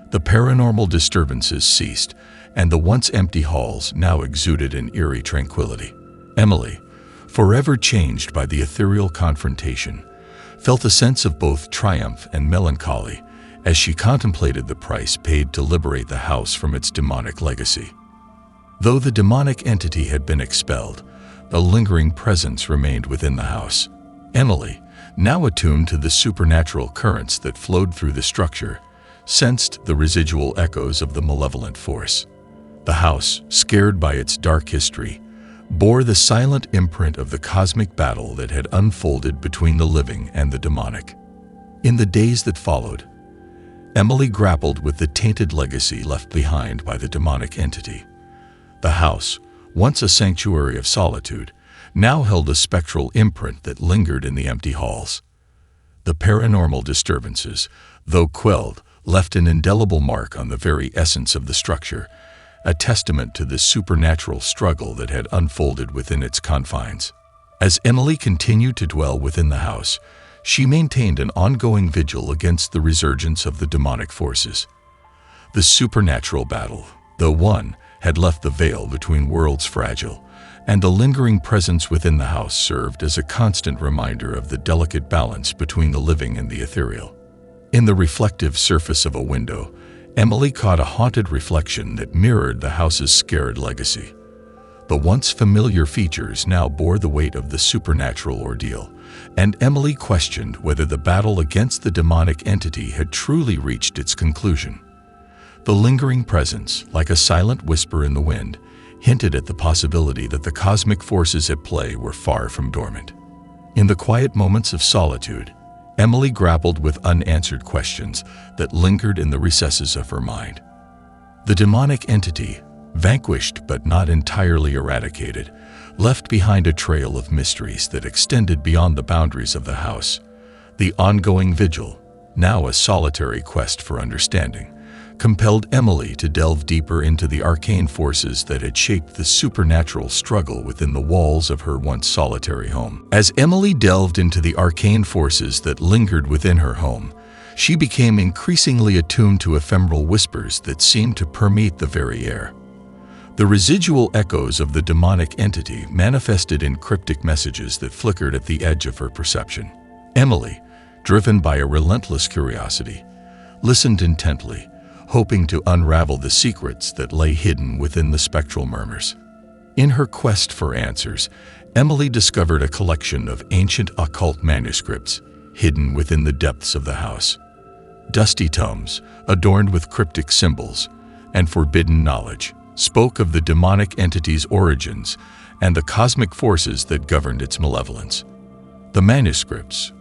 The paranormal disturbances ceased, and the once empty halls now exuded an eerie tranquility. Emily, forever changed by the ethereal confrontation, felt a sense of both triumph and melancholy as she contemplated the price paid to liberate the house from its demonic legacy. Though the demonic entity had been expelled, the lingering presence remained within the house. Emily, now attuned to the supernatural currents that flowed through the structure, sensed the residual echoes of the malevolent force. The house, scared by its dark history, bore the silent imprint of the cosmic battle that had unfolded between the living and the demonic. In the days that followed, Emily grappled with the tainted legacy left behind by the demonic entity. The house, once a sanctuary of solitude, now held a spectral imprint that lingered in the empty halls. The paranormal disturbances, though quelled, left an indelible mark on the very essence of the structure, a testament to the supernatural struggle that had unfolded within its confines. As Emily continued to dwell within the house, she maintained an ongoing vigil against the resurgence of the demonic forces. The supernatural battle, though won, had left the veil between worlds fragile, and the lingering presence within the house served as a constant reminder of the delicate balance between the living and the ethereal. In the reflective surface of a window, Emily caught a haunted reflection that mirrored the house's scared legacy. The once familiar features now bore the weight of the supernatural ordeal, and Emily questioned whether the battle against the demonic entity had truly reached its conclusion. The lingering presence, like a silent whisper in the wind, hinted at the possibility that the cosmic forces at play were far from dormant. In the quiet moments of solitude, Emily grappled with unanswered questions that lingered in the recesses of her mind. The demonic entity, vanquished but not entirely eradicated, left behind a trail of mysteries that extended beyond the boundaries of the house. The ongoing vigil, now a solitary quest for understanding, compelled Emily to delve deeper into the arcane forces that had shaped the supernatural struggle within the walls of her once solitary home. As Emily delved into the arcane forces that lingered within her home, she became increasingly attuned to ephemeral whispers that seemed to permeate the very air. The residual echoes of the demonic entity manifested in cryptic messages that flickered at the edge of her perception. Emily, driven by a relentless curiosity, listened intently, hoping to unravel the secrets that lay hidden within the spectral murmurs. In her quest for answers, Emily discovered a collection of ancient occult manuscripts hidden within the depths of the house. Dusty tomes, adorned with cryptic symbols and forbidden knowledge, spoke of the demonic entity's origins and the cosmic forces that governed its malevolence. The manuscripts,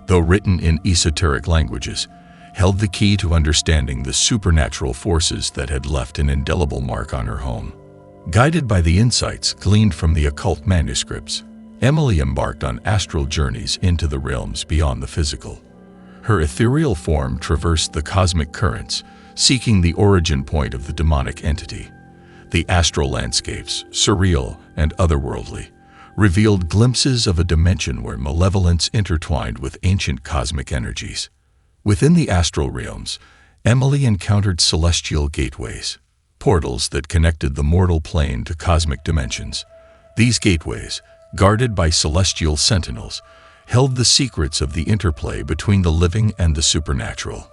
though written in esoteric languages, held the key to understanding the supernatural forces that had left an indelible mark on her home. Guided by the insights gleaned from the occult manuscripts, Emily embarked on astral journeys into the realms beyond the physical. Her ethereal form traversed the cosmic currents, seeking the origin point of the demonic entity. The astral landscapes, surreal and otherworldly, revealed glimpses of a dimension where malevolence intertwined with ancient cosmic energies. Within the astral realms, Emily encountered celestial gateways, portals that connected the mortal plane to cosmic dimensions. These gateways, guarded by celestial sentinels, held the secrets of the interplay between the living and the supernatural.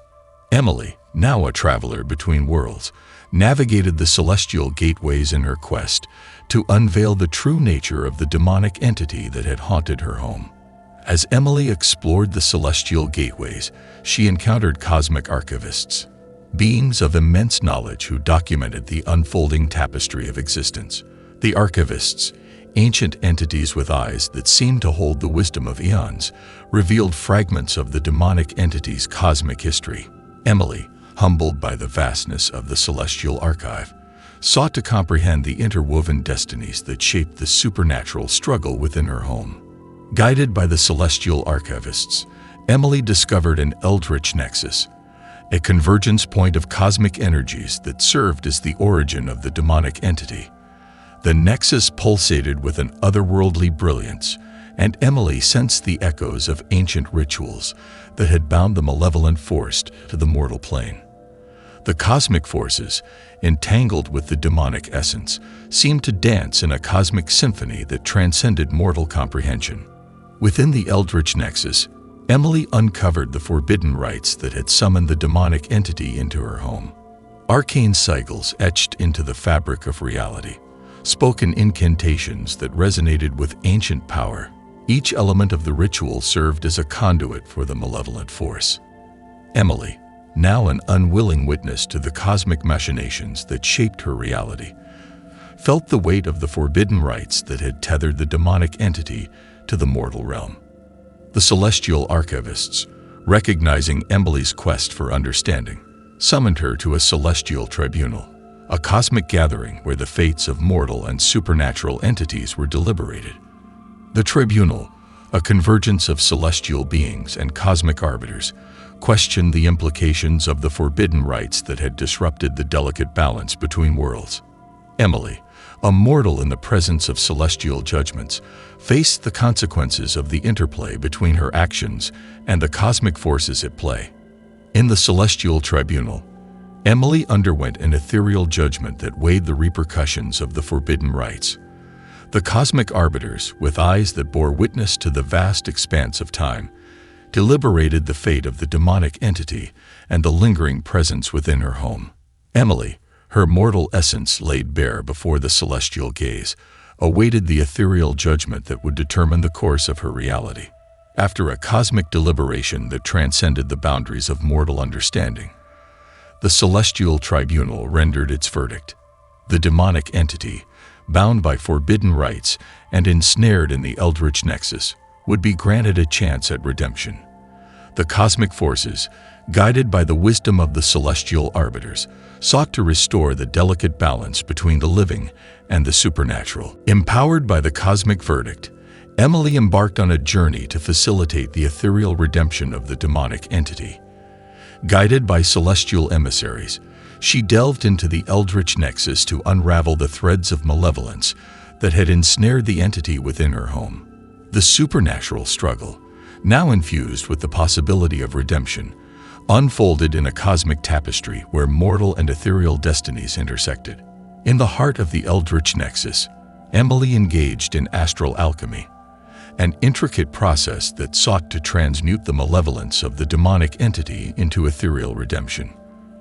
Emily, now a traveler between worlds, navigated the celestial gateways in her quest to unveil the true nature of the demonic entity that had haunted her home. As Emily explored the celestial gateways, she encountered cosmic archivists, beings of immense knowledge who documented the unfolding tapestry of existence. The archivists, ancient entities with eyes that seemed to hold the wisdom of eons, revealed fragments of the demonic entity's cosmic history. Emily, humbled by the vastness of the celestial archive, sought to comprehend the interwoven destinies that shaped the supernatural struggle within her home. Guided by the celestial archivists, Emily discovered an eldritch nexus, a convergence point of cosmic energies that served as the origin of the demonic entity. The nexus pulsated with an otherworldly brilliance, and Emily sensed the echoes of ancient rituals that had bound the malevolent force to the mortal plane. The cosmic forces, entangled with the demonic essence, seemed to dance in a cosmic symphony that transcended mortal comprehension. Within the eldritch nexus, Emily uncovered the forbidden rites that had summoned the demonic entity into her home. Arcane sigils etched into the fabric of reality, spoken incantations that resonated with ancient power. Each element of the ritual served as a conduit for the malevolent force. Emily, now an unwilling witness to the cosmic machinations that shaped her reality, felt the weight of the forbidden rites that had tethered the demonic entity to the mortal realm. The celestial archivists, recognizing Emily's quest for understanding, summoned her to a celestial tribunal, a cosmic gathering where the fates of mortal and supernatural entities were deliberated. The tribunal, a convergence of celestial beings and cosmic arbiters, questioned the implications of the forbidden rites that had disrupted the delicate balance between worlds. Emily, a mortal in the presence of celestial judgments, faced the consequences of the interplay between her actions and the cosmic forces at play. In the celestial tribunal, Emily underwent an ethereal judgment that weighed the repercussions of the forbidden rites. The cosmic arbiters, with eyes that bore witness to the vast expanse of time, deliberated the fate of the demonic entity and the lingering presence within her home. Emily, her mortal essence laid bare before the celestial gaze, awaited the ethereal judgment that would determine the course of her reality. After a cosmic deliberation that transcended the boundaries of mortal understanding, the celestial tribunal rendered its verdict. The demonic entity, bound by forbidden rites and ensnared in the eldritch nexus, would be granted a chance at redemption. The cosmic forces, guided by the wisdom of the celestial arbiters, sought to restore the delicate balance between the living and the supernatural. Empowered by the cosmic verdict, Emily embarked on a journey to facilitate the ethereal redemption of the demonic entity. Guided by celestial emissaries, she delved into the eldritch nexus to unravel the threads of malevolence that had ensnared the entity within her home. The supernatural struggle, now infused with the possibility of redemption, unfolded in a cosmic tapestry where mortal and ethereal destinies intersected. In the heart of the eldritch nexus, Emily engaged in astral alchemy, an intricate process that sought to transmute the malevolence of the demonic entity into ethereal redemption.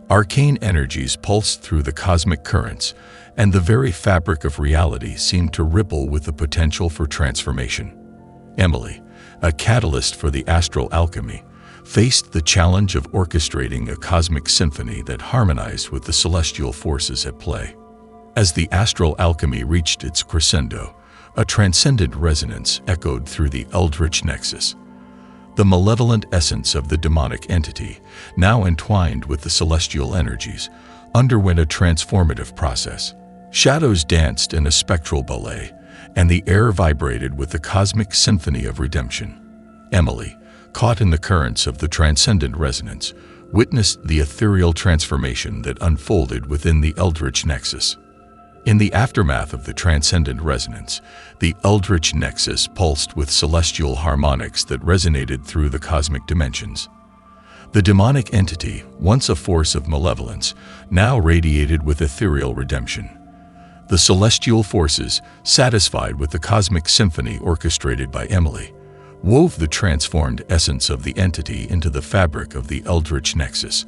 Arcane energies pulsed through the cosmic currents, and the very fabric of reality seemed to ripple with the potential for transformation. Emily, a catalyst for the astral alchemy, faced the challenge of orchestrating a cosmic symphony that harmonized with the celestial forces at play. As the astral alchemy reached its crescendo, a transcendent resonance echoed through the eldritch nexus. The malevolent essence of the demonic entity, now entwined with the celestial energies, underwent a transformative process. Shadows danced in a spectral ballet, and the air vibrated with the cosmic symphony of redemption. Emily, caught in the currents of the transcendent resonance, witnessed the ethereal transformation that unfolded within the eldritch nexus. In the aftermath of the transcendent resonance, the eldritch nexus pulsed with celestial harmonics that resonated through the cosmic dimensions. The demonic entity, once a force of malevolence, now radiated with ethereal redemption. The celestial forces, satisfied with the cosmic symphony orchestrated by Emily, wove the transformed essence of the entity into the fabric of the eldritch nexus,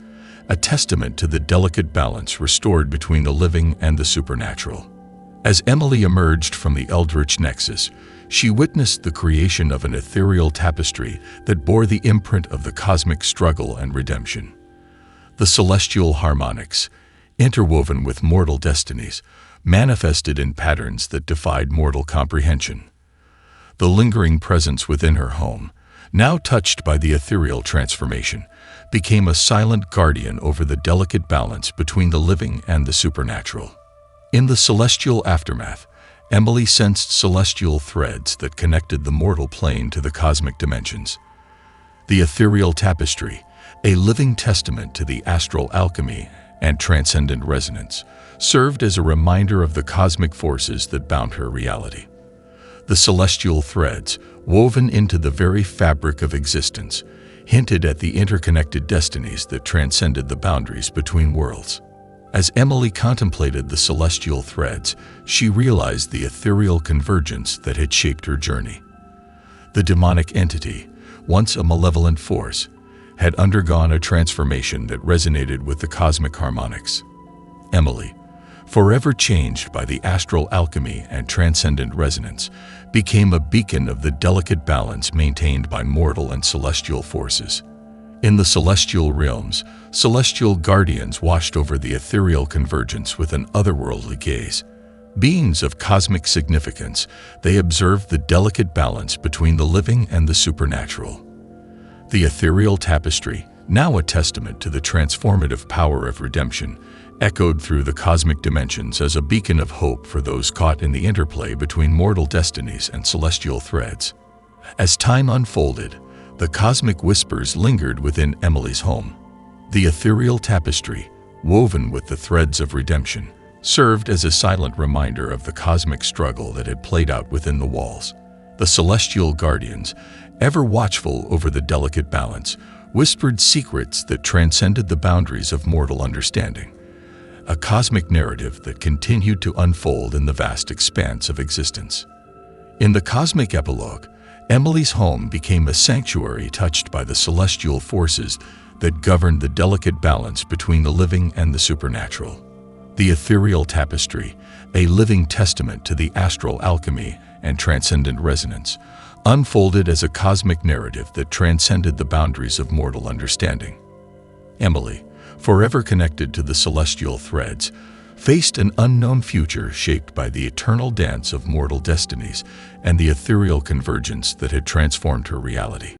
a testament to the delicate balance restored between the living and the supernatural. As Emily emerged from the eldritch nexus, she witnessed the creation of an ethereal tapestry that bore the imprint of the cosmic struggle and redemption. The celestial harmonics, interwoven with mortal destinies, manifested in patterns that defied mortal comprehension. The lingering presence within her home, now touched by the ethereal transformation, became a silent guardian over the delicate balance between the living and the supernatural. In the celestial aftermath, Emily sensed celestial threads that connected the mortal plane to the cosmic dimensions. The ethereal tapestry, a living testament to the astral alchemy and transcendent resonance, served as a reminder of the cosmic forces that bound her reality. The celestial threads, woven into the very fabric of existence, hinted at the interconnected destinies that transcended the boundaries between worlds. As Emily contemplated the celestial threads, she realized the ethereal convergence that had shaped her journey. The demonic entity, once a malevolent force, had undergone a transformation that resonated with the cosmic harmonics. Emily, forever changed by the astral alchemy and transcendent resonance, became a beacon of the delicate balance maintained by mortal and celestial forces. In the celestial realms, celestial guardians watched over the ethereal convergence with an otherworldly gaze. Beings of cosmic significance, they observed the delicate balance between the living and the supernatural. The ethereal tapestry, now a testament to the transformative power of redemption, echoed through the cosmic dimensions as a beacon of hope for those caught in the interplay between mortal destinies and celestial threads. As time unfolded, the cosmic whispers lingered within Emily's home. The ethereal tapestry, woven with the threads of redemption, served as a silent reminder of the cosmic struggle that had played out within the walls. The celestial guardians, ever watchful over the delicate balance, whispered secrets that transcended the boundaries of mortal understanding. A cosmic narrative that continued to unfold in the vast expanse of existence. In the cosmic epilogue, Emily's home became a sanctuary touched by the celestial forces that governed the delicate balance between the living and the supernatural. The ethereal tapestry, a living testament to the astral alchemy and transcendent resonance, unfolded as a cosmic narrative that transcended the boundaries of mortal understanding. Emily, forever connected to the celestial threads, faced an unknown future shaped by the eternal dance of mortal destinies and the ethereal convergence that had transformed her reality.